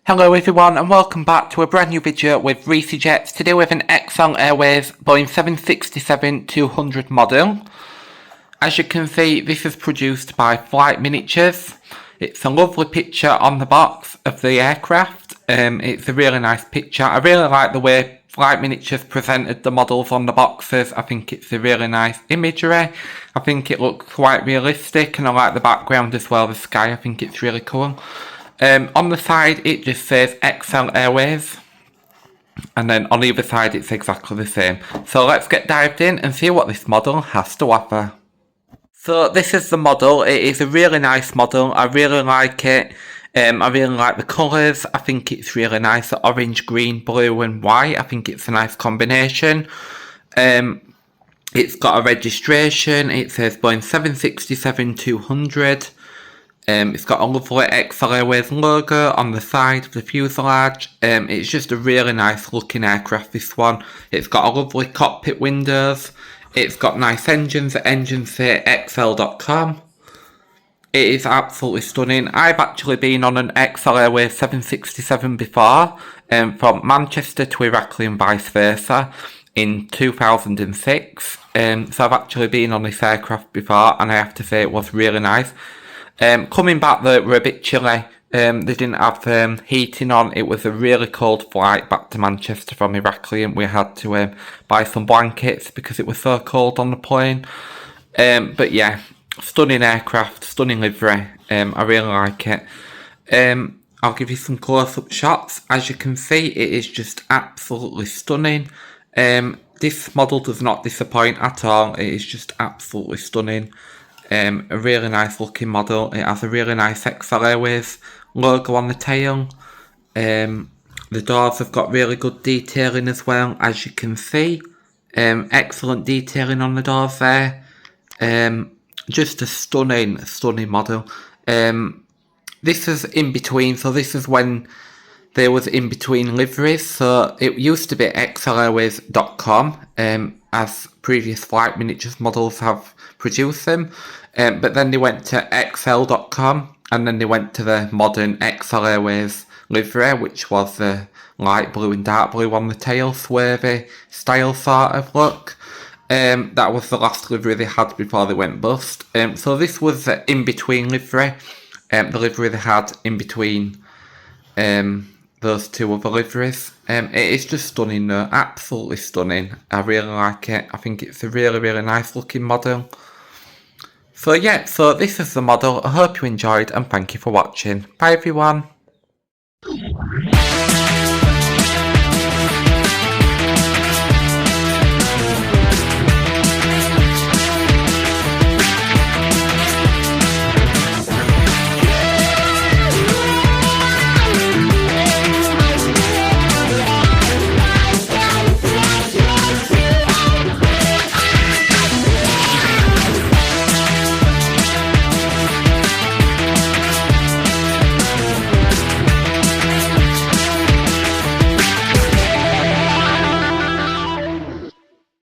Hello everyone and welcome back to a brand new video with Reece Jets. Today we have an XL Airways Boeing 767-200 model. As you can see, this is produced by Flight Miniatures. It's a lovely picture on the box of the aircraft. It's a really nice picture. I really like the way Flight Miniatures presented the models on the boxes. I think it's a really nice imagery. I think it looks quite realistic and I like the background as well, the sky. I think it's really cool. On the side it just says XL Airways, and then on the other side it's exactly the same. So let's get dived in and see what this model has to offer. So this is the model. It is a really nice model. I really like it. I really like the colours. I think it's really nice. The orange, green, blue and white. I think it's a nice combination. It's got a registration. It says Boeing 767-200. It's got a lovely XL Airways logo on the side of the fuselage. It's just a really nice looking aircraft, this one. It's got a lovely cockpit windows. It's got nice engines at enginesayxl.com. It is absolutely stunning. I've actually been on an XL Airways 767 before, from Manchester to Iraqi and vice versa in 2006. So I've actually been on this aircraft before and I have to say it was really nice. Coming back, they were a bit chilly. They didn't have heating on. It was a really cold flight back to Manchester from Iraqi, and we had to buy some blankets because it was so cold on the plane. But yeah, stunning aircraft, stunning livery. I really like it. I'll give you some close-up shots. As you can see, it is just absolutely stunning. This model does not disappoint at all. It is just absolutely stunning. A really nice looking model. It has a really nice XL Airways logo on the tail. The doors have got really good detailing as well, as you can see. Excellent detailing on the doors there. Just a stunning model. This is in between, so this is when there was in between liveries. So it used to be xlairways.com, as previous Flight Miniatures models have produced them. But then they went to xl.com, and then they went to the modern XL Airways livery, which was the light blue and dark blue on the tail, swervy style sort of look. That was the last livery they had before they went bust. So this was the in-between livery, the livery they had in between those two other liveries. It is just stunning though, absolutely stunning. I really like it. I think it's a really nice looking model. So yeah, so this is the model. I hope you enjoyed and thank you for watching. Bye everyone.